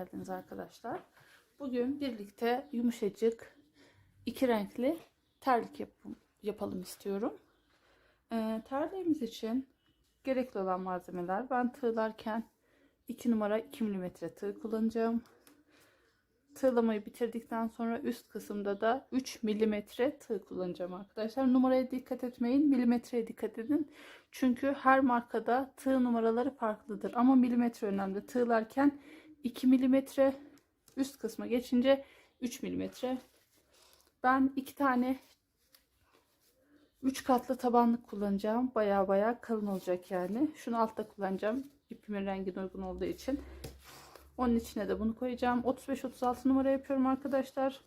geldiniz arkadaşlar. Bugün birlikte yumuşacık iki renkli terlik yapalım istiyorum. Terliğimiz için gerekli olan malzemeler, ben tığlarken 2 numara 2 milimetre tığ kullanacağım. Tığlamayı bitirdikten sonra üst kısımda da 3 milimetre tığ kullanacağım arkadaşlar. Numaraya dikkat etmeyin, milimetreye dikkat edin. Çünkü her markada tığ numaraları farklıdır. Ama milimetre önemli. Tığlarken 2 milimetre, üst kısma geçince 3 milimetre. Ben 2 tane 3 katlı tabanlık kullanacağım. Baya kalın olacak yani. Şunu altta kullanacağım. İpimin rengine uygun olduğu için. Onun içine de bunu koyacağım. 35-36 numara yapıyorum arkadaşlar.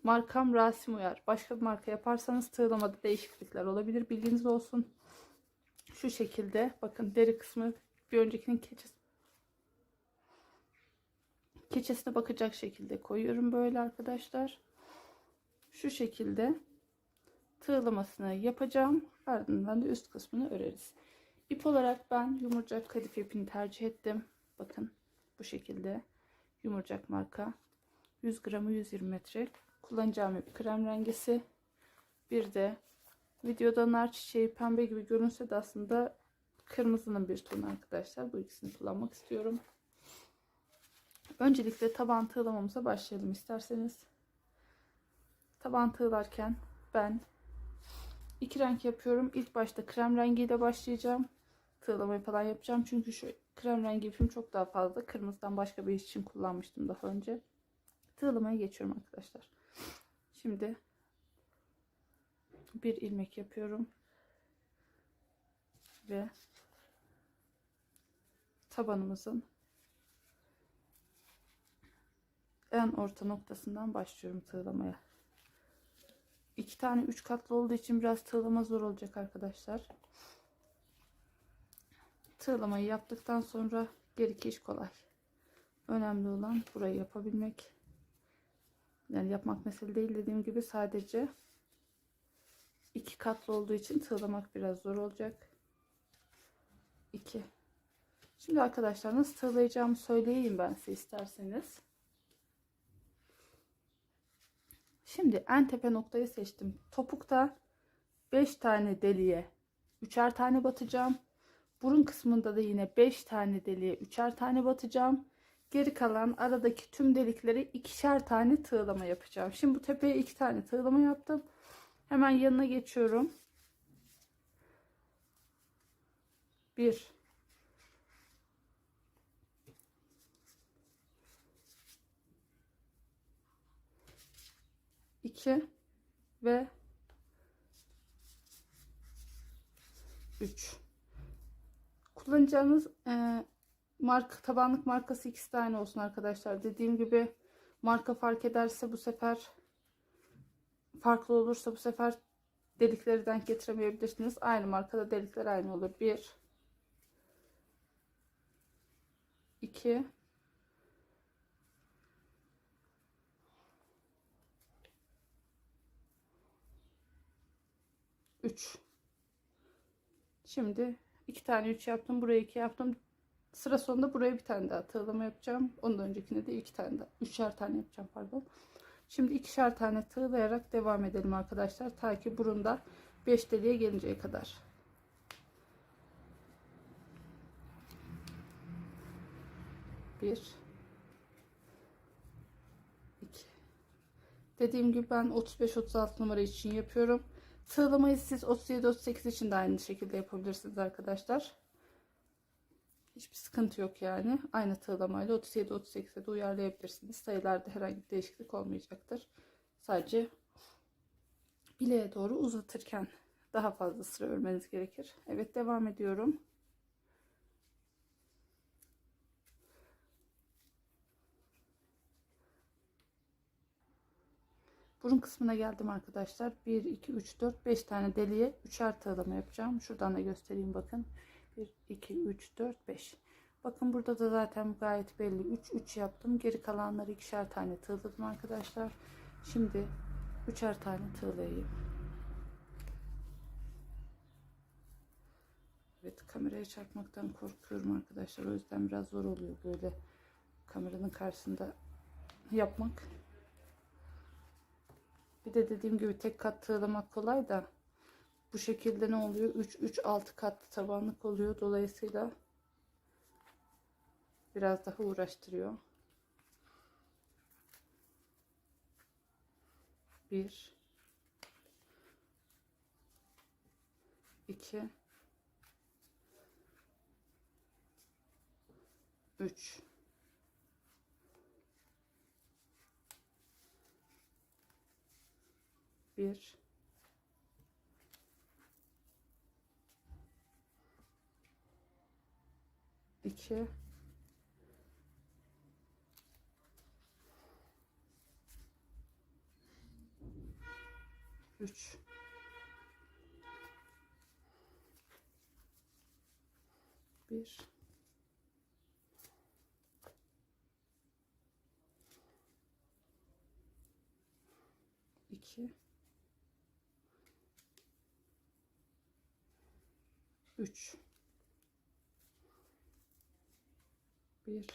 Markam Rasim Uyar. Başka bir marka yaparsanız tığlamada değişiklikler olabilir. Bilginiz olsun. Şu şekilde bakın, deri kısmı bir öncekinin keçesine bakacak şekilde koyuyorum böyle arkadaşlar. Şu şekilde tığlamasını yapacağım. Ardından da üst kısmını öreriz. İp olarak ben yumurcak kadife ipini tercih ettim. Bakın bu şekilde yumurcak marka. 100 gramı 120 metre. Kullanacağım ip krem rengisi. Bir de videoda nar çiçeği pembe gibi görünse de aslında kırmızının bir tonu arkadaşlar. Bu ikisini kullanmak istiyorum. Öncelikle taban tığlamamıza başlayalım isterseniz. Taban tığlarken ben iki renk yapıyorum. İlk başta krem rengiyle başlayacağım. Tığlamayı falan yapacağım. Çünkü şu krem rengi ipim çok daha fazla. Kırmızıdan başka bir iş için kullanmıştım daha önce. Tığlamaya geçiyorum arkadaşlar. Şimdi bir ilmek yapıyorum. Ve tabanımızın en orta noktasından başlıyorum tığlamaya. 2 tane 3 katlı olduğu için biraz tığlama zor olacak arkadaşlar. Tığlamayı yaptıktan sonra geriki iş kolay. Önemli olan burayı yapabilmek. Yani yapmak mesele değil, dediğim gibi sadece 2 katlı olduğu için tığlamak biraz zor olacak. 2. Şimdi arkadaşlar nasıl tığlayacağımı söyleyeyim ben size isterseniz. Şimdi en tepe noktayı seçtim. Topukta 5 tane deliğe 3'er tane batacağım. Burun kısmında da yine 5 tane deliğe 3'er tane batacağım. Geri kalan aradaki tüm delikleri 2'şer tane tığlama yapacağım. Şimdi bu tepeye 2 tane tığlama yaptım. Hemen yanına geçiyorum. 1 2 ve 3. Kullanacağınız tabanlık markası 2 tane olsun arkadaşlar. Dediğim gibi marka fark ederse, bu sefer farklı olursa bu sefer delikleri denk getiremeyebilirsiniz. Aynı markada delikler aynı olur. 1 2 3. Şimdi 2 tane 3 yaptım. Buraya 2 yaptım. Sıra sonunda buraya bir tane daha tığlama yapacağım. Ondan öncekine de 2 tane daha, 3'er tane yapacağım pardon. Şimdi 2'şer tane tığlayarak devam edelim arkadaşlar. Ta ki burunda 5 deliğe gelinceye kadar. Bir, iki. Dediğim gibi ben 35-36 numara için yapıyorum. Tığlamayı siz 37-38 için de aynı şekilde yapabilirsiniz arkadaşlar. Hiçbir sıkıntı yok yani. Aynı tığlamayla 37-38'e de uyarlayabilirsiniz. Sayılarda herhangi bir değişiklik olmayacaktır. Sadece bileğe doğru uzatırken daha fazla sıra örmeniz gerekir. Evet, devam ediyorum. Burun kısmına geldim arkadaşlar. 1 2 3 4 5 tane deliğe 3'er tığlama yapacağım. Şuradan da göstereyim bakın. 1 2 3 4 5. Bakın burada da zaten gayet belli. 3 yaptım. Geri kalanları 2'şer tane tığladım arkadaşlar. Şimdi 3'er tane tığlayayım. Evet, kameraya çarpmaktan korkuyorum arkadaşlar. O yüzden biraz zor oluyor böyle kameranın karşısında yapmak. Bir de dediğim gibi tek kat tığlamak kolay da bu şekilde ne oluyor? 3-6 katlı tabanlık oluyor. Dolayısıyla biraz daha uğraştırıyor. 1 2 3 1 2 3 1 2 3 1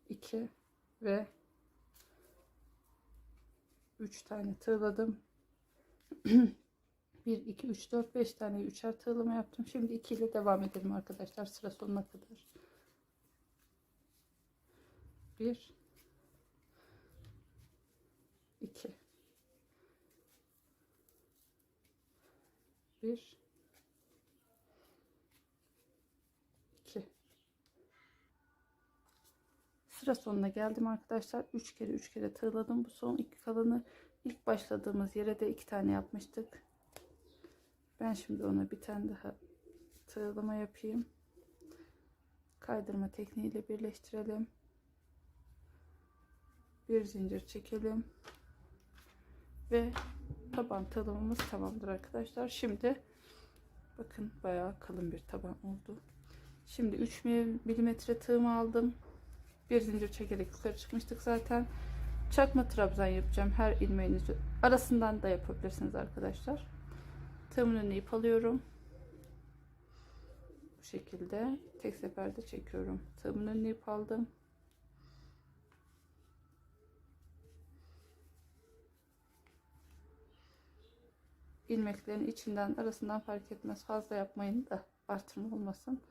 2 ve 3 tane tığladım. 1 2 3 4 5 tane üçer tığlama yaptım. Şimdi 2 ile devam edelim arkadaşlar sıra sonuna kadar. 1 2 1 2 sıra sonuna geldim arkadaşlar. 3 kere 3 kere tığladım. Bu son iki kalanı ilk başladığımız yere de 2 tane yapmıştık. Ben şimdi ona bir tane daha tığlama yapayım. Kaydırma tekniğiyle birleştirelim. Bir zincir çekelim. Ve taban tığlamamız tamamdır arkadaşlar. Şimdi bakın bayağı kalın bir taban oldu. Şimdi 3 milimetre tığımı aldım. Bir zincir çekerek yukarı çıkmıştık zaten. Çakma trabzan yapacağım. Her ilmeğin arasından da yapabilirsiniz arkadaşlar. Tığımın önüne ip alıyorum. Bu şekilde tek seferde çekiyorum. Tığımın önüne ip aldım. İlmeklerin içinden arasından fark etmez. Fazla yapmayın da artırma olmasın.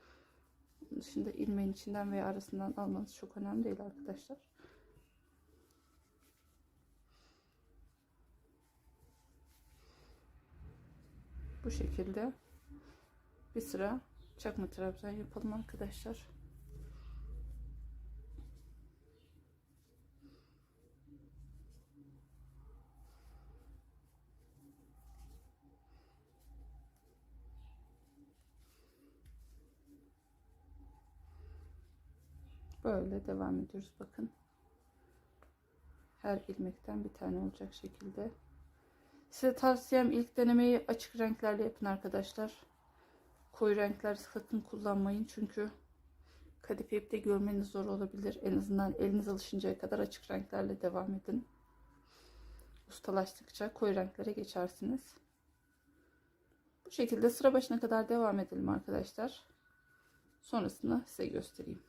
Bunun dışında ilmeğin içinden veya arasından almanız çok önemli değil arkadaşlar. Bu şekilde bir sıra çakma trabzan yapalım arkadaşlar. Böyle devam ediyoruz. Bakın. Her ilmekten bir tane olacak şekilde. Size tavsiyem ilk denemeyi açık renklerle yapın arkadaşlar. Koyu renkler sakın kullanmayın. Çünkü kadife ipte görmeniz zor olabilir. En azından eliniz alışıncaya kadar açık renklerle devam edin. Ustalaştıkça koyu renklere geçersiniz. Bu şekilde sıra başına kadar devam edelim arkadaşlar. Sonrasını size göstereyim.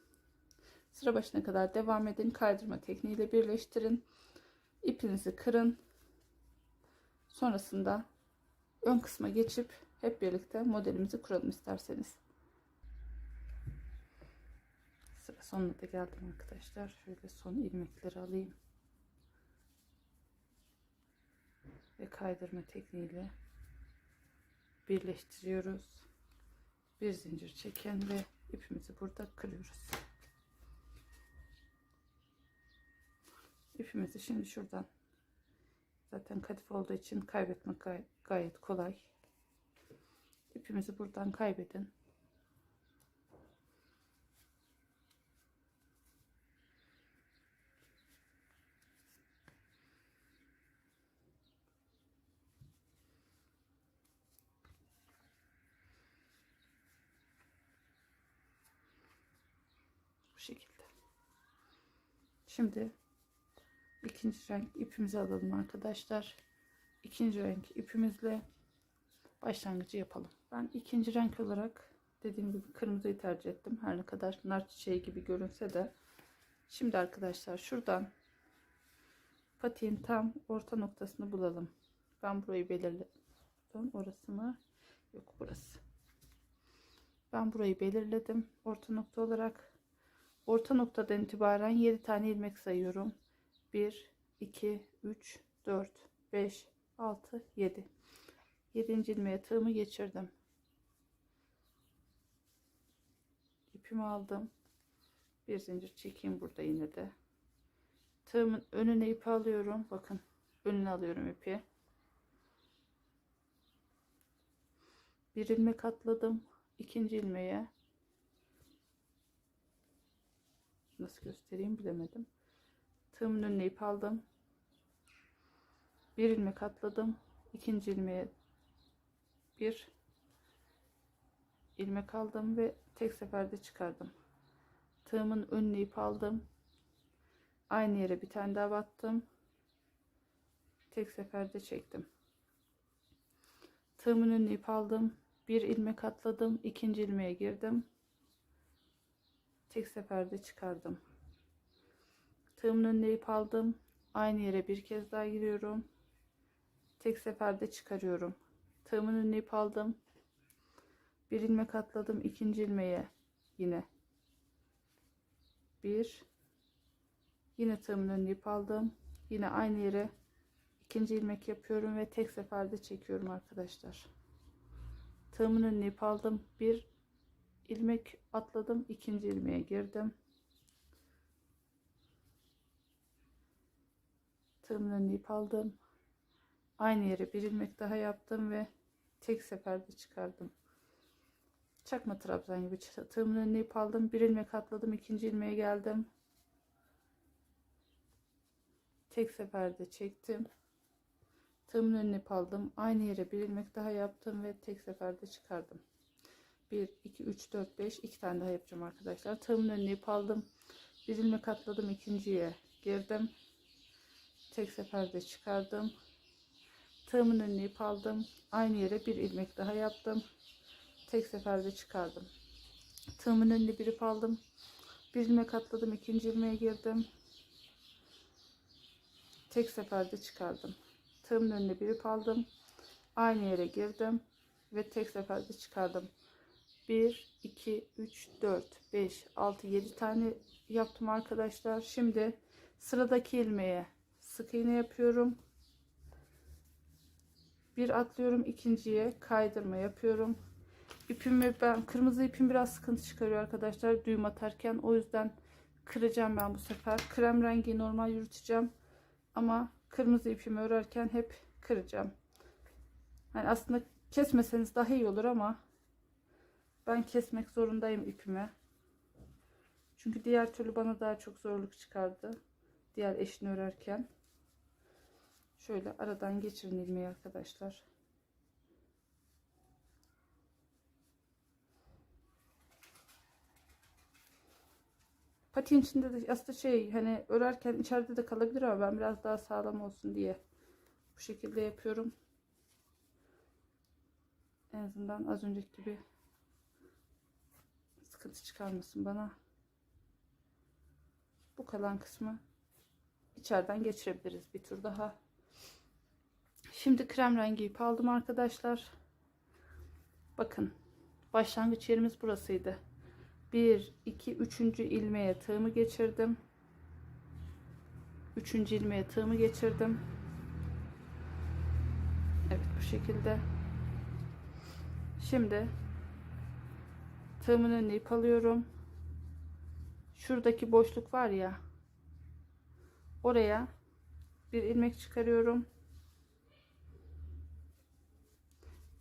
Sıra başına kadar devam edin. Kaydırma tekniğiyle birleştirin. İpinizi kırın. Sonrasında ön kısma geçip hep birlikte modelimizi kuralım isterseniz. Sıra sonuna da geldim arkadaşlar. Şöyle son ilmekleri alayım. Ve kaydırma tekniğiyle birleştiriyoruz. Bir zincir çekin ve ipimizi burada kırıyoruz. İpimizi şimdi şuradan, zaten kadife olduğu için kaybetmek gayet kolay. İpimizi buradan kaybedin. Bu şekilde. Şimdi ikinci renk ipimizi alalım arkadaşlar. İkinci renk ipimizle başlangıcı yapalım. Ben ikinci renk olarak dediğim gibi kırmızıyı tercih ettim. Her ne kadar nar çiçeği gibi görünse de. Şimdi arkadaşlar şuradan patiğin tam orta noktasını bulalım. Ben burayı belirledim. Orası mı? Yok, burası. Ben burayı belirledim orta nokta olarak. Orta noktadan itibaren 7 tane ilmek sayıyorum. 1, 2, 3, 4, 5, 6, 7. 7. ilmeğe tığımı geçirdim. İpimi aldım. Bir zincir çekeyim burada yine de. Tığımın önüne ipi alıyorum. Bakın, önüne alıyorum ipi. Bir ilmek atladım. İkinci ilmeğe, nasıl göstereyim bilemedim. Tığımın önüne ip aldım. Bir ilmek atladım. İkinci ilmeğe bir ilmek aldım ve tek seferde çıkardım. Tığımın önüne ip aldım. Aynı yere bir tane daha battım. Tek seferde çektim. Tığımın önüne ip aldım. Bir ilmek atladım. İkinci ilmeğe girdim. Tek seferde çıkardım. Tığımın önüne ip aldım. Aynı yere bir kez daha giriyorum. Tek seferde çıkarıyorum. Tığımın önüne ip aldım. Bir ilmek atladım. İkinci ilmeğe yine bir, yine tığımın önüne ip aldım. Yine aynı yere ikinci ilmek yapıyorum ve tek seferde çekiyorum arkadaşlar. Tığımın önüne ip aldım. Bir ilmek atladım. İkinci ilmeğe girdim. Tığımın önüne ip aldım. Aynı yere bir ilmek daha yaptım ve tek seferde çıkardım. Çakma trabzan gibi tığımın önüne ip aldım. Bir ilmek atladım. İkinci ilmeğe geldim. Tek seferde çektim. Tığımın önüne ip aldım. Aynı yere bir ilmek daha yaptım ve tek seferde çıkardım. 1, 2, 3, 4, 5. 2 tane daha yapacağım arkadaşlar. Tığımın önüne ip aldım. Bir ilmek atladım. İkinciye girdim. Tek seferde çıkardım. Tığımın önüne ip aldım. Aynı yere bir ilmek daha yaptım. Tek seferde çıkardım. Tığımın önüne bir ip aldım. Bir ilmek atladım. İkinci ilmeğe girdim. Tek seferde çıkardım. Tığımın önüne bir ip aldım. Aynı yere girdim ve tek seferde çıkardım. 1, 2, 3, 4, 5, 6, 7 tane yaptım arkadaşlar. Şimdi sıradaki ilmeğe sık iğne yapıyorum. Bir atlıyorum, ikinciye kaydırma yapıyorum. Ben kırmızı ipim biraz sıkıntı çıkarıyor arkadaşlar düğüm atarken, o yüzden kıracağım ben bu sefer. Krem rengi normal yürüteceğim ama kırmızı ipimi örerken hep kıracağım. Yani aslında kesmeseniz daha iyi olur ama ben kesmek zorundayım ipimi. Çünkü diğer türlü bana daha çok zorluk çıkardı. Diğer eşini örerken. Şöyle aradan geçirin ilmeği arkadaşlar. Patiğin içinde de aslında hani örerken içeride de kalabilir ama ben biraz daha sağlam olsun diye bu şekilde yapıyorum. En azından az önceki gibi sıkıntı çıkarmasın bana. Bu kalan kısmı içeriden geçirebiliriz bir tur daha. Şimdi krem rengi ip aldım arkadaşlar. Bakın, başlangıç yerimiz burasıydı. 1, 2, 3. ilmeğe tığımı geçirdim. 3. ilmeğe tığımı geçirdim. Evet, bu şekilde. Şimdi tığımın önüne ip alıyorum. Şuradaki boşluk var ya, oraya bir ilmek çıkarıyorum.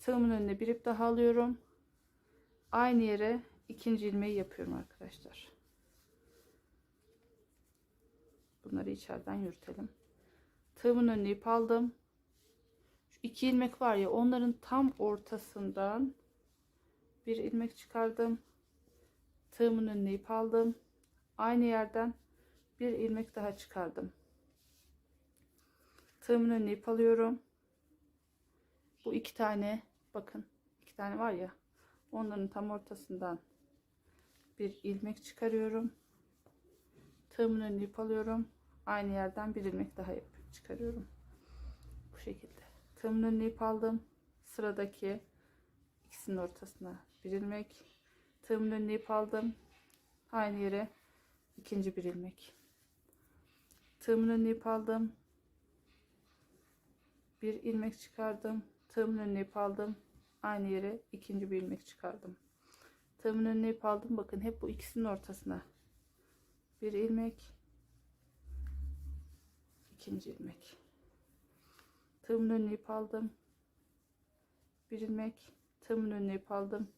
Tığımın önüne bir ip daha alıyorum. Aynı yere ikinci ilmeği yapıyorum arkadaşlar. Bunları içeriden yürütelim. Tığımın önüne ip aldım. Şu 2 ilmek var ya, onların tam ortasından bir ilmek çıkardım. Tığımın önüne ip aldım. Aynı yerden bir ilmek daha çıkardım. Tığımın önüne ip alıyorum. Bu 2 tane, bakın iki tane var ya, onların tam ortasından bir ilmek çıkarıyorum. Tığımın önüne ip alıyorum. Aynı yerden bir ilmek daha çıkarıyorum. Bu şekilde. Tığımın önüne ip aldım. Sıradaki ikisinin ortasına bir ilmek. Tığımın önüne ip aldım. Aynı yere ikinci bir ilmek. Tığımın önüne ip aldım. Bir ilmek çıkardım. Tığımın önüne ip aldım. Aynı yere ikinci bir ilmek çıkardım. Tığımın önüne ip aldım. Bakın hep bu ikisinin ortasına bir ilmek, ikinci ilmek. Tığımın önüne ip aldım. Bir ilmek. Tığımın önüne ip aldım.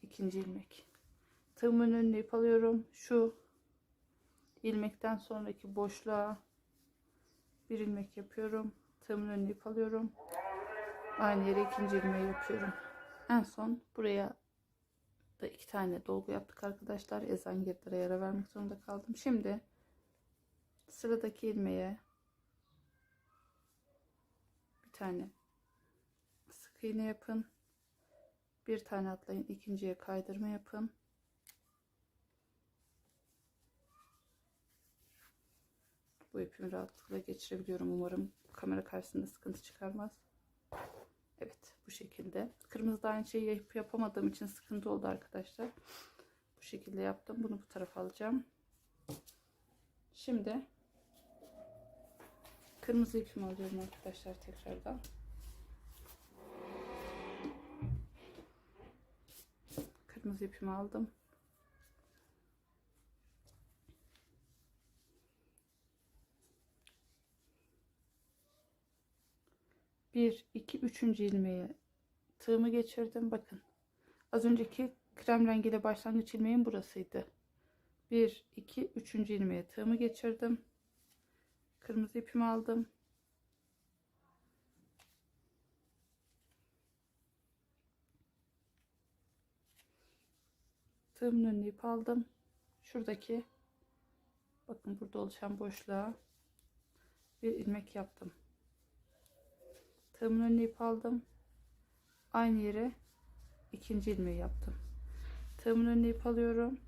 İkinci ilmek. Tığımın önüne ip alıyorum. Şu ilmekten sonraki boşluğa bir ilmek yapıyorum. Tığımın önüne ip alıyorum. Aynı yere ikinci ilmeği yapıyorum. En son buraya da iki tane dolgu yaptık arkadaşlar. Ezan girdiğine yara vermek zorunda kaldım. Şimdi sıradaki ilmeğe bir tane sık iğne yapın. Bir tane atlayın. İkinciye kaydırma yapın. Bu ipimi rahatlıkla geçirebiliyorum. Umarım kamera karşısında sıkıntı çıkarmaz. Evet, bu şekilde. Kırmızıda aynı şeyi yapamadığım için sıkıntı oldu arkadaşlar. Bu şekilde yaptım. Bunu bu tarafa alacağım. Şimdi kırmızı ipimi alıyorum arkadaşlar tekrardan. Kırmızı ipimi aldım. Bir, iki, üçüncü ilmeğe tığımı geçirdim. Bakın. Az önceki krem rengiyle başlangıç ilmeğim burasıydı. Bir, iki, üçüncü ilmeğe tığımı geçirdim. Kırmızı ipimi aldım. Tığımın önüne ip aldım. Şuradaki bakın burada oluşan boşluğa bir ilmek yaptım. Tığımın önüne ip aldım. Aynı yere ikinci ilmeği yaptım. Tığımın önüne ip alıyorum.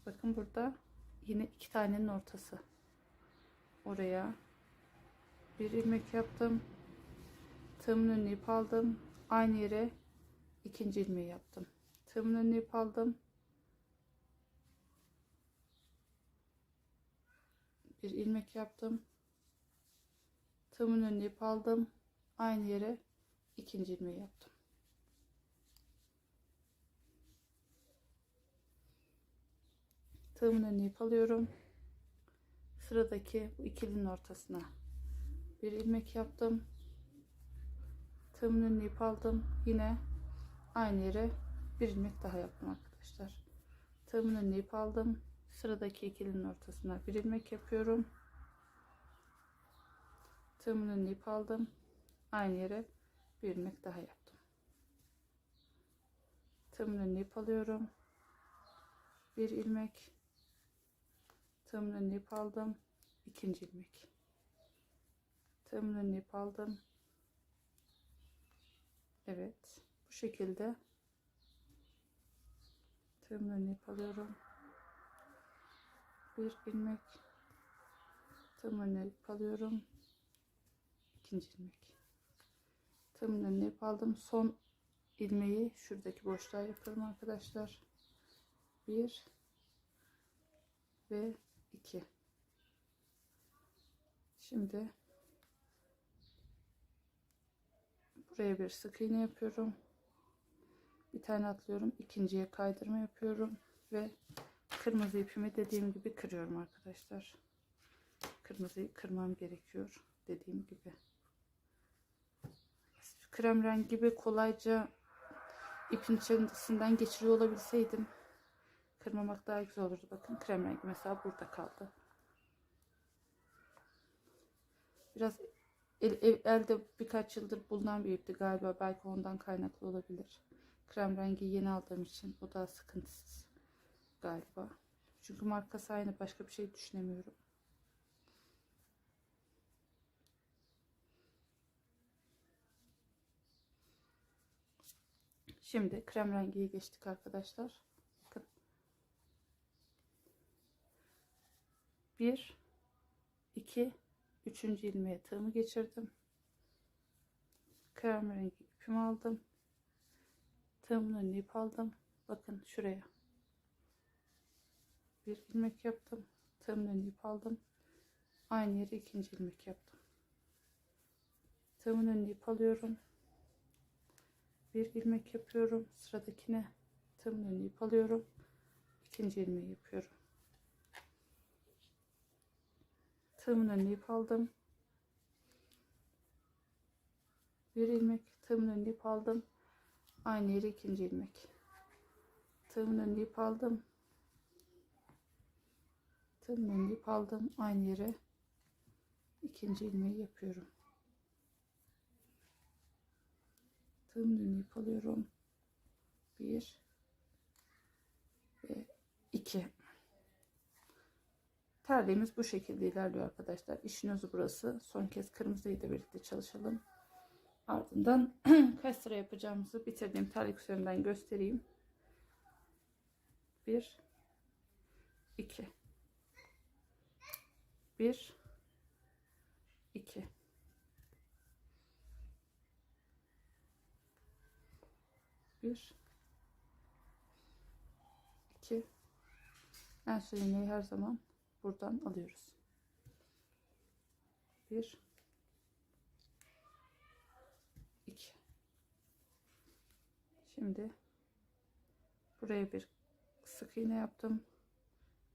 Bakın burada yine iki tanenin ortası. Oraya bir ilmek yaptım. Tığımın önüne ip aldım. Aynı yere ikinci ilmeği yaptım. Tığımın önüne ip aldım. Bir ilmek yaptım. Tığımın önüne ip aldım. Aynı yere ikinci ilmeği yaptım. Tığımın önüne ip alıyorum. Sıradaki bu ikilinin ortasına bir ilmek yaptım. Tığımın önüne ip aldım. Yine aynı yere bir ilmek daha yaptım arkadaşlar. Tığımın önüne ip aldım. Sıradaki ikilinin ortasına bir ilmek yapıyorum. Tığımın önüne ip aldım. Aynı yere bir ilmek daha yaptım. Tığımın önüne ip alıyorum. Bir ilmek. Tığımın önüne ip aldım. İkinci ilmek. Tığımın önüne ip aldım. Evet. Bu şekilde tığımın önüne ip alıyorum. Bir ilmek. Tığımın önüne ip alıyorum. İkinci ilmek. Tığımın önüne ip aldım. Son ilmeği şuradaki boşluğa yapıyorum arkadaşlar. 1 ve 2. Şimdi buraya bir sık iğne yapıyorum. Bir tane atlıyorum. İkinciye kaydırma yapıyorum ve kırmızı ipimi dediğim gibi kırıyorum arkadaşlar. Kırmızıyı kırmam gerekiyor dediğim gibi. Krem rengi gibi kolayca ipin içerisinden geçiriyor olabilseydim kırmamak daha güzel olurdu. Bakın krem rengi mesela burada kaldı. Biraz elde birkaç yıldır bulunan bir ipti galiba. Belki ondan kaynaklı olabilir. Krem rengi yeni aldığım için o da sıkıntısız galiba. Çünkü markası aynı, başka bir şey düşünemiyorum. Şimdi krem rengiye geçtik arkadaşlar. Bakın. 1 2 3. ilmeğe tığımı geçirdim. Krem rengi ipimi aldım. Tığımın önüne ip aldım. Bakın şuraya. Bir ilmek yaptım. Tığımın önüne ip aldım. Aynı yere ikinci ilmek yaptım. Tığımın önüne ip alıyorum. Bir ilmek yapıyorum. Sıradakine tığımın önüne ip alıyorum. İkinci ilmeği yapıyorum. Tığımın önüne ip aldım. Bir ilmek, tığımın önüne ip aldım. Aynı yere ikinci ilmek. Tığımın önüne ip aldım. Tığımın önüne ip aldım. Aynı yere ikinci ilmeği yapıyorum. Tığımın önüne ip alıyorum. 1 ve 2. Terliğimiz bu şekilde ilerliyor arkadaşlar. İşin özü burası. Son kez kırmızıyı da birlikte çalışalım. Ardından kaç sıra yapacağımızı bitirdiğim terlik üzerinden göstereyim. 1 2 1 2 1 2. En son iğneyi her zaman buradan alıyoruz. 1 2. Şimdi buraya bir sık iğne yaptım.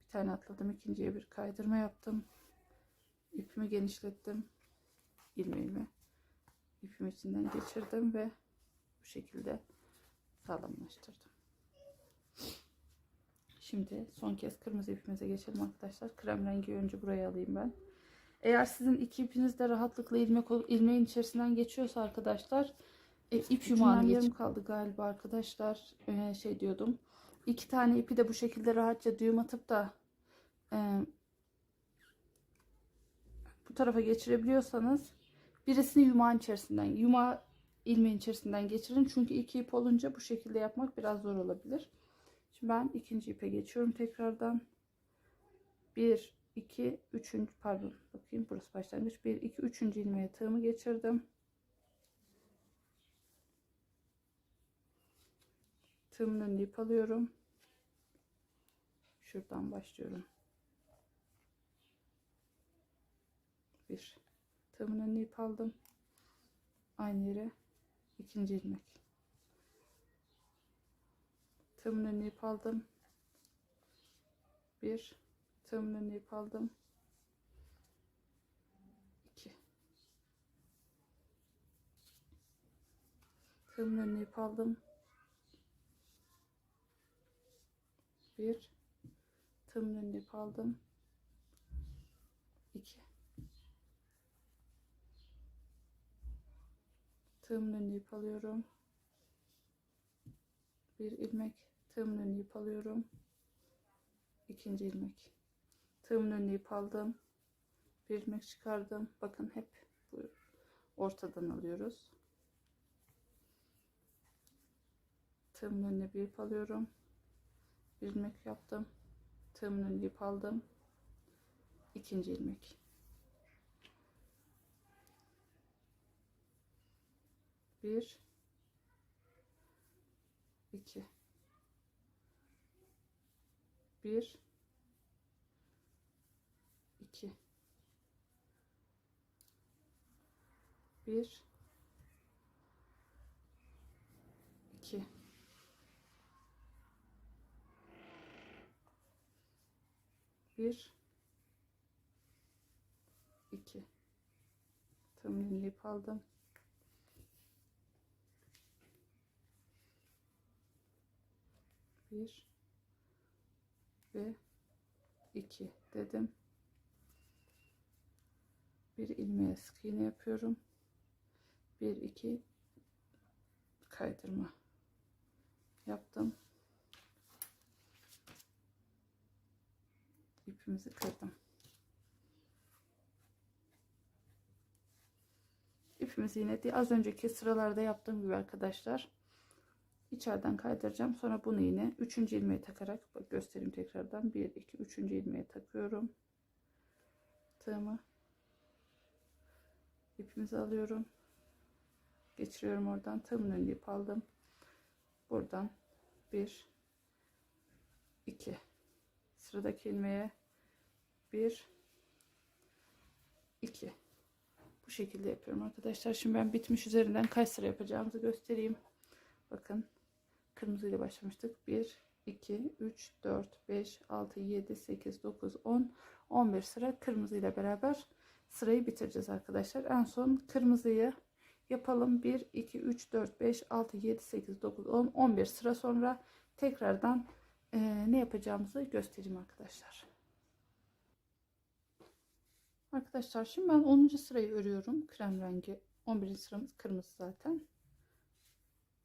Bir tane atladım. İkinciye bir kaydırma yaptım. İpimi genişlettim. İlmeğimi ipim içinden geçirdim ve bu şekilde sağlamlaştırdım. Şimdi son kez kırmızı ipimize geçelim arkadaşlar. Krem rengi önce buraya alayım ben. Eğer sizin iki ipiniz de rahatlıkla ilmeğin içerisinden geçiyorsa arkadaşlar, ip yumağını yarım kaldı galiba arkadaşlar. Şey diyordum. 2 tane ipi de bu şekilde rahatça düğüm atıp da bu tarafa geçirebiliyorsanız birisini yumağın içerisinden, ilmeğin içerisinden geçirin. Çünkü 2 ip olunca bu şekilde yapmak biraz zor olabilir. Şimdi ben ikinci ipe geçiyorum tekrardan. 1 2 3. pardon, bakayım, burası başlangıç. 1 2 3. ilmeğe tığımı geçirdim. Tığımın önüne ip alıyorum. Şuradan başlıyorum. 1. Tığımın önüne ip aldım. Aynı yere ikinci ilmek. Tığımın önüne ip aldım. 1. Tığımın önüne ip aldım. 2. Tığımın önüne ip aldım. 1. Tığımın önüne ip aldım. 2. Tığımın önüne ip alıyorum. Bir ilmek. Tığımın önüne ip alıyorum. İkinci ilmek. Tığımın önüne ip aldım. Bir ilmek çıkardım. Bakın hep bu ortadan alıyoruz. Tığımın önüne bir ip alıyorum. Bir ilmek yaptım. Tığımın önüne ip aldım. İkinci ilmek. Bir, iki, bir, iki, bir, iki, bir, iki. Tığımın ip aldım. Bir ve iki dedim. Bir ilmeğe sık iğne yapıyorum. Bir iki kaydırma yaptım. İpimizi kırdım. İpimizi yine az önceki sıralarda yaptığım gibi arkadaşlar içeriden kaydıracağım. Sonra bunu yine 3. ilmeğe takarak, bak göstereyim tekrardan. 1 2 3. ilmeğe takıyorum. Tığımı, ipimizi alıyorum. Geçiriyorum oradan. Tığımın önüne ip aldım. Buradan 1 2 sıradaki ilmeğe 1 2 bu şekilde yapıyorum arkadaşlar. Şimdi ben bitmiş üzerinden kaç sıra yapacağımızı göstereyim. Bakın, kırmızı ile başlamıştık. 1 2 3 4 5 6 7 8 9 10 11 sıra kırmızı ile beraber sırayı bitireceğiz arkadaşlar. En son kırmızıyı yapalım. 1 2 3 4 5 6 7 8 9 10 11 sıra sonra tekrardan ne yapacağımızı göstereyim arkadaşlar. Arkadaşlar şimdi ben 10. sırayı örüyorum. Krem rengi. 11. sıramız kırmızı zaten.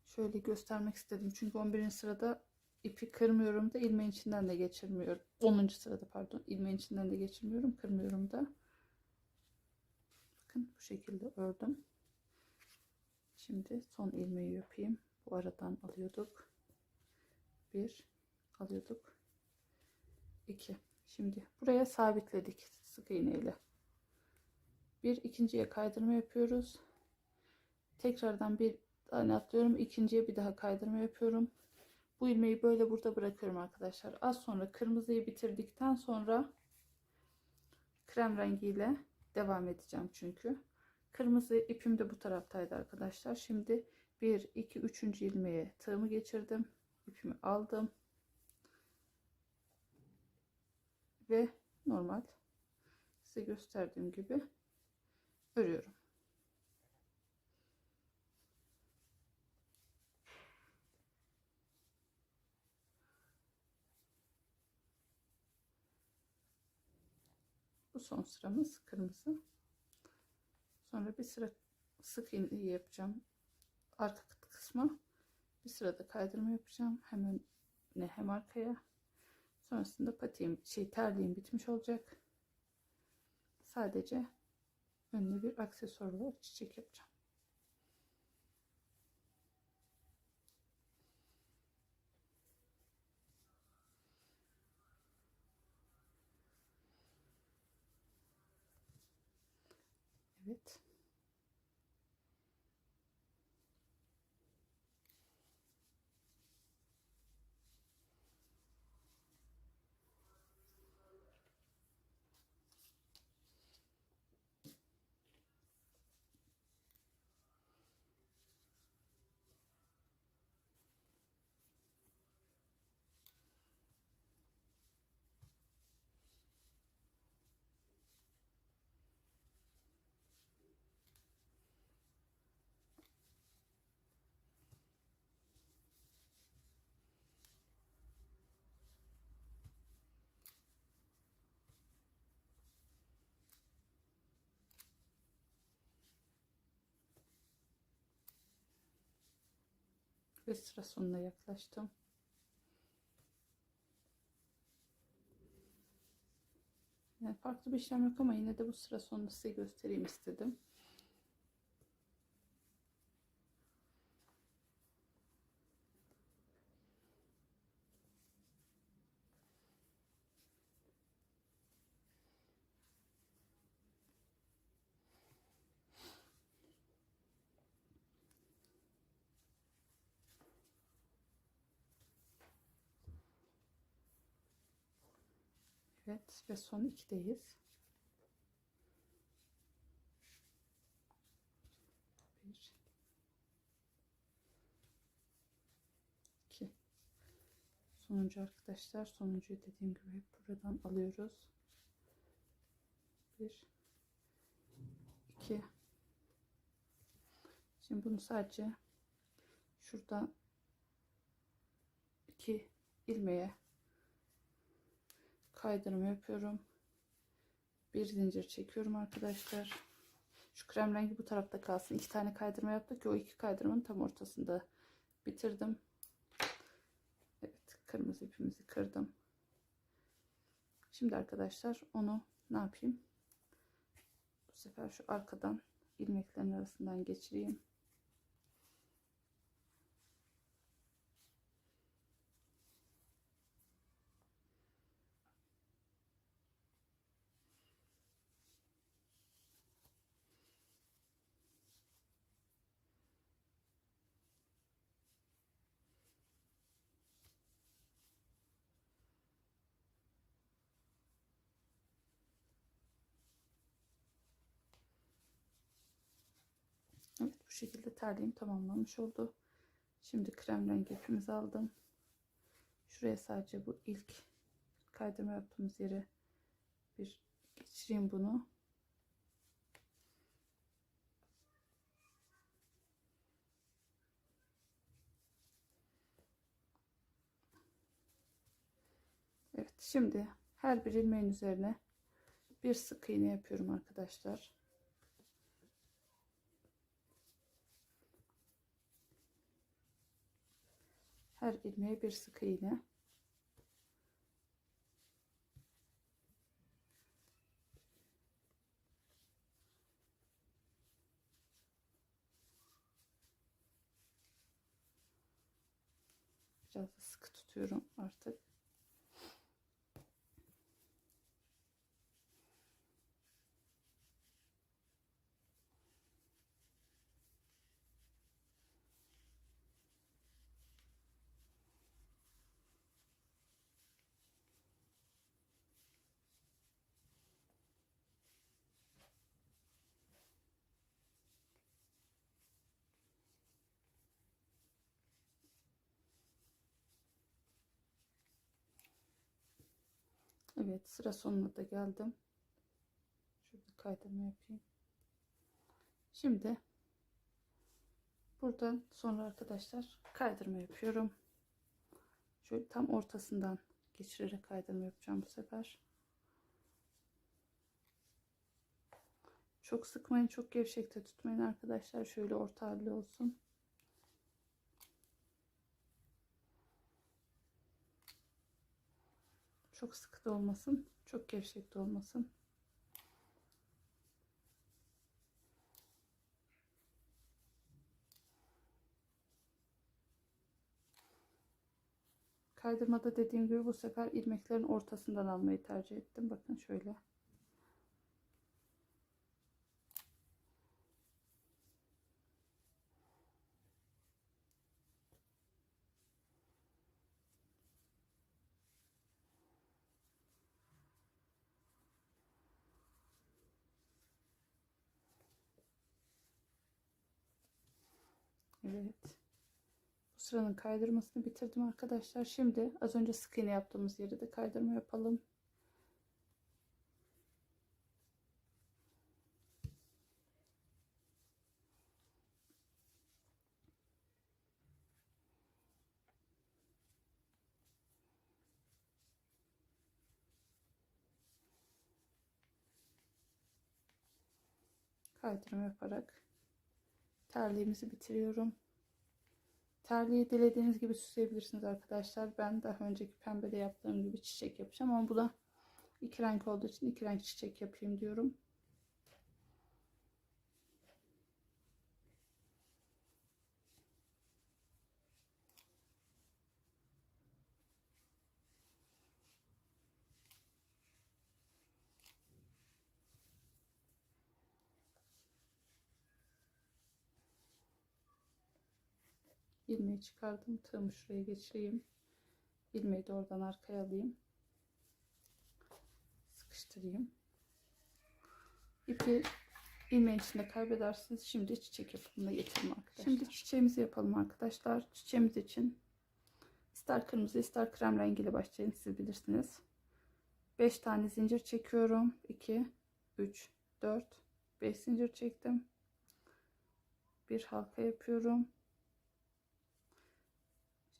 Şöyle göstermek istedim. Çünkü 11. sırada ipi kırmıyorum da ilmeğin içinden de geçirmiyorum. 10. sırada pardon, ilmeğin içinden de geçirmiyorum, kırmıyorum da. Bakın bu şekilde ördüm. Şimdi son ilmeği yapayım. Bu aradan alıyorduk. 1 alıyorduk. 2. Şimdi buraya sabitledik sık iğne ile. Bir ikinciye kaydırma yapıyoruz. Tekrardan bir tane atlıyorum. İkinciye bir daha kaydırma yapıyorum. Bu ilmeği böyle burada bırakıyorum arkadaşlar. Az sonra kırmızıyı bitirdikten sonra krem rengiyle devam edeceğim çünkü. Kırmızı ipim de bu taraftaydı arkadaşlar. Şimdi 1 2 3. ilmeğe tığımı geçirdim. İpimi aldım. Ve normal size gösterdiğim gibi örüyorum. Bu son sıramız kırmızı. Sonra bir sıra sık iğne yapacağım. Arka kısma bir sırada kaydırma yapacağım. Hem önüne hem arkaya. Sonrasında patiğim, terliğim bitmiş olacak. Sadece önüne bir aksesuar olarak çiçek yapacağım. Evet. Ve sıra sonuna yaklaştım. Yani farklı bir işlem yok ama yine de bu sıra sonunu size göstereyim istedim. Evet ve son 2'deyiz. 1 2 sonuncu arkadaşlar. Sonuncuyu dediğim gibi hep buradan alıyoruz. 1 2 Şimdi bunu sadece şuradan 2 ilmeğe kaydırma yapıyorum. Bir zincir çekiyorum arkadaşlar. Şu krem rengi bu tarafta kalsın. 2 tane kaydırma yaptık ki o 2 kaydırmanın tam ortasında bitirdim. Evet, kırmızı ipimizi kırdım. Şimdi arkadaşlar onu ne yapayım? Bu sefer şu arkadan ilmeklerin arasından geçireyim. şekilde terliğim tamamlanmış oldu. Şimdi krem rengi ipimizi aldım. Şuraya sadece bu ilk kaydırma yaptığımız yere bir geçireyim bunu. Evet, şimdi her bir ilmeğin üzerine bir sık iğne yapıyorum arkadaşlar. Her ilmeğe bir sık iğne. Biraz da sıkı tutuyorum artık. Evet, sıra sonuna da geldim. Şurada kaydırma yapayım. Şimdi buradan sonra arkadaşlar kaydırma yapıyorum. Şöyle tam ortasından geçirerek kaydırma yapacağım bu sefer. Çok sıkmayın, çok gevşekte tutmayın arkadaşlar. Şöyle orta halli olsun. Çok sıkı da olmasın, çok gevşek de olmasın. Kaydırmada dediğim gibi bu sefer ilmeklerin ortasından almayı tercih ettim. Bakın şöyle. Evet. Bu sıranın kaydırmasını bitirdim arkadaşlar. Şimdi az önce sık iğne yaptığımız yere de kaydırma yapalım. Kaydırma yaparak terliğimizi bitiriyorum. Terliği dilediğiniz gibi süsleyebilirsiniz arkadaşlar. Ben daha önceki pembede yaptığım gibi çiçek yapacağım ama bu da iki renk olduğu için iki renk çiçek yapayım diyorum. İlmeği çıkardım. Tığımı şuraya geçireyim. İlmeği de oradan arkaya alayım. Sıkıştırayım. İpi ilmeğin içinde kaybedersiniz. Şimdi çiçek yapımına geçelim arkadaşlar. Şimdi çiçeğimizi yapalım arkadaşlar. Çiçeğimiz için ister kırmızı ister krem rengiyle başlayın. Siz bilirsiniz. 5 tane zincir çekiyorum. 2, 3, 4, 5 zincir çektim. Bir halka yapıyorum.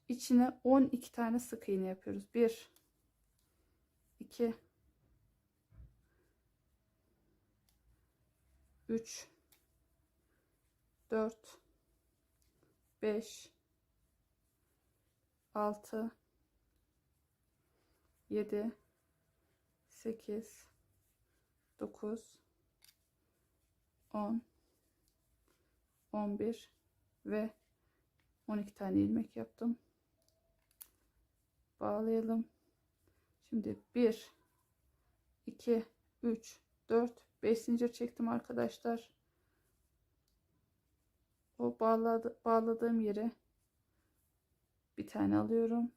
İçine 12 tane sık iğne yapıyoruz. 1, 2, 3, 4, 5, 6, 7, 8, 9, 10, 11 ve 12 tane ilmek yaptım. Bağlayalım. Şimdi 1, 2, 3, 4, 5 zincir çektim arkadaşlar. O bağladığım yere bir tane alıyorum.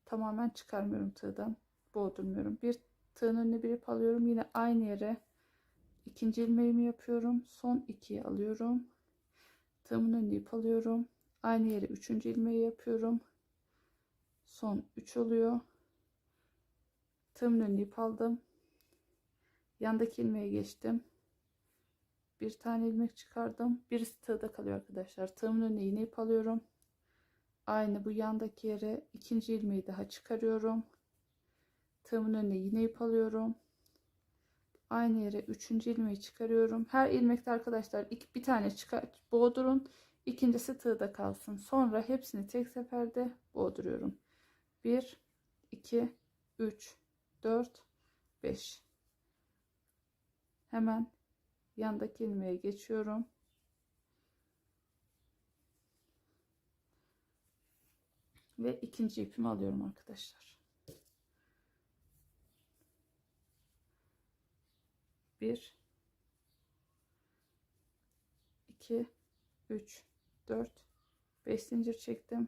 Tamamen çıkarmıyorum tığdan. Boğdurmuyorum. Bir tığın önüne bir ip alıyorum. Yine aynı yere ikinci ilmeğimi yapıyorum. Son 2'yi alıyorum. Tığımın önüne ip alıyorum. Aynı yere 3. ilmeği yapıyorum. Son 3 oluyor. Tığımın önüne ip aldım. Yandaki ilmeğe geçtim. Bir tane ilmek çıkardım. Birisi tığda kalıyor arkadaşlar. Tığımın önüne yine ip alıyorum. Aynı bu yandaki yere ikinci ilmeği daha çıkarıyorum. Tığımın önüne yine ip alıyorum. Aynı yere 3. ilmeği çıkarıyorum. Her ilmekte arkadaşlar bir tane çıkar boğdurun. İkincisi tığda kalsın. Sonra hepsini tek seferde boğduruyorum. 1 2 3 4 5. Hemen yandaki ilmeğe geçiyorum. Ve ikinci ipimi alıyorum arkadaşlar. 1 2 3 4 5 zincir çektim.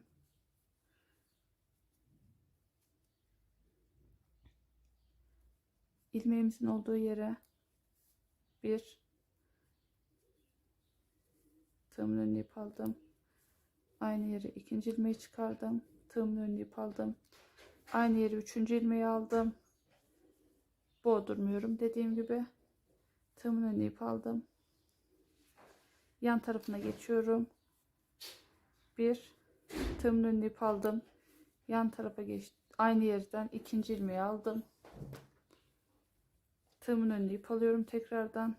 İlmeğimizin olduğu yere tığımın önüne ip aldım. Aynı yere ikinci ilmeği çıkardım. Tığımın önüne ip aldım. Aynı yere 3. ilmeği aldım. Boğdurmuyorum dediğim gibi. Tığımın önüne ip aldım. Yan tarafına geçiyorum. Tığımın önüne ip aldım. Yan tarafa geçtim. Aynı yerden ikinci ilmeği aldım. Tığımın önüne ip alıyorum tekrardan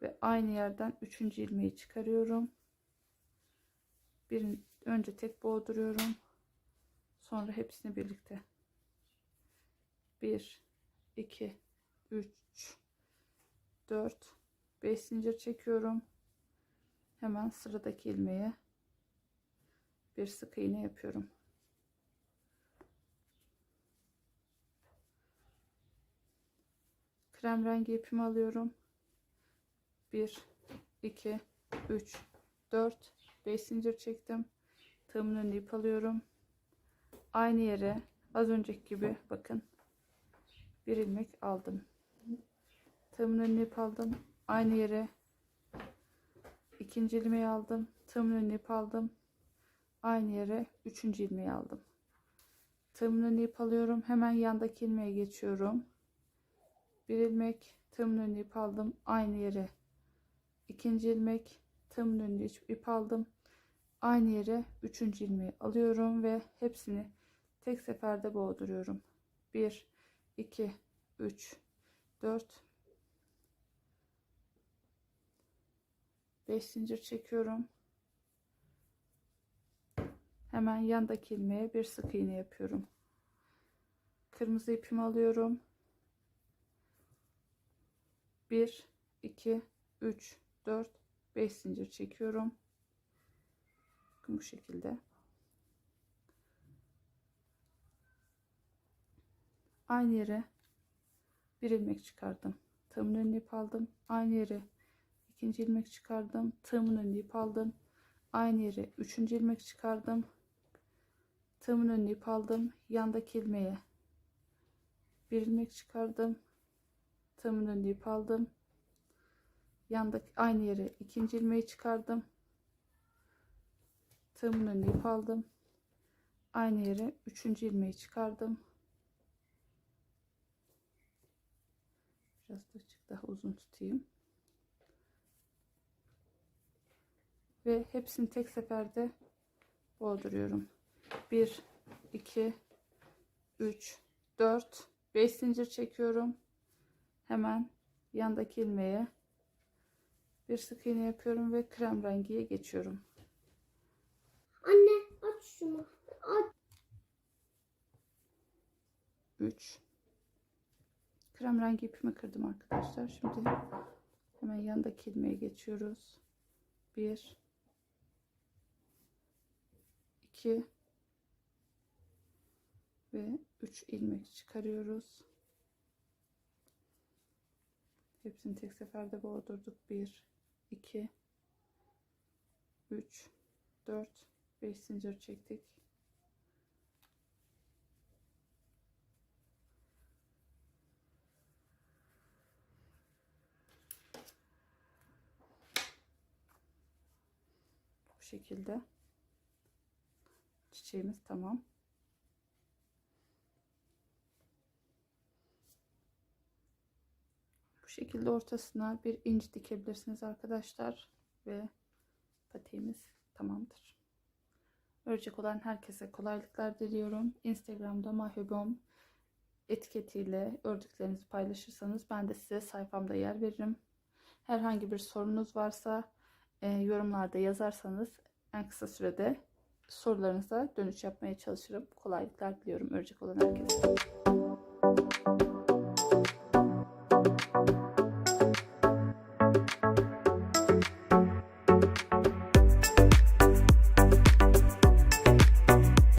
ve aynı yerden 3. ilmeği çıkarıyorum. Önce tek boğduruyorum. Sonra hepsini birlikte. 1 2 3 4 5 zincir çekiyorum. Hemen sıradaki ilmeğe bir sık iğne yapıyorum. Krem rengi ipimi alıyorum. 1 2 3 4 5 zincir çektim. Tığımın önüne ip alıyorum. Aynı yere az önceki gibi bakın bir ilmek aldım. Tığımın önüne ip aldım. Aynı yere ikinci ilmeği aldım. Tığımın önüne ip aldım. Aynı yere 3. ilmeği aldım. Tığımın önüne ip alıyorum. Hemen yandaki ilmeğe geçiyorum. Bir ilmek, tığımın önüne ip aldım. Aynı yere ikinci ilmek, tığımın önüne ip aldım. Aynı yere 3. ilmeği alıyorum ve hepsini tek seferde boğduruyorum. 1 2 3 4 5 zincir çekiyorum. Hemen yandaki ilmeğe bir sık iğne yapıyorum. Kırmızı ipimi alıyorum. 1 2 3 4 5 zincir çekiyorum. Bu şekilde. Aynı yere bir ilmek çıkardım. Tığımın önüne ip aldım. Aynı yere ikinci ilmek çıkardım. Tığımın önüne ip aldım. Aynı yere 3. ilmek çıkardım. Tığımın önüne ip aldım. Yandaki ilmeğe bir ilmek çıkardım. Tığımın önüne ip aldım. Yandaki aynı yere ikinci ilmeği çıkardım. Tığımın önüne ip aldım. Aynı yere 3. ilmeği çıkardım. Biraz daha uzun tutayım. Ve hepsini tek seferde boğduruyorum. 1 2 3 4 5 zincir çekiyorum. Hemen yandaki ilmeğe bir sık iğne yapıyorum ve krem rengiye geçiyorum. Anne aç şunu. Aç. 3 krem rengi ipimi kırdım arkadaşlar. Şimdi hemen yandaki ilmeğe geçiyoruz. 1 2 ve 3 ilmek çıkarıyoruz. Hepsini tek seferde boğdurduk. 1 2 3 4 5 zincir çektik. şekilde. Çiçeğimiz tamam. Bu şekilde ortasına bir inci dikebilirsiniz arkadaşlar ve patiğimiz tamamdır. Örecek olan herkese kolaylıklar diliyorum. Instagram'da mahibom etiketiyle ördüklerinizi paylaşırsanız ben de size sayfamda yer veririm. Herhangi bir sorunuz varsa yorumlarda yazarsanız en kısa sürede sorularınıza dönüş yapmaya çalışırım. Kolaylıklar diliyorum örecek olan herkese.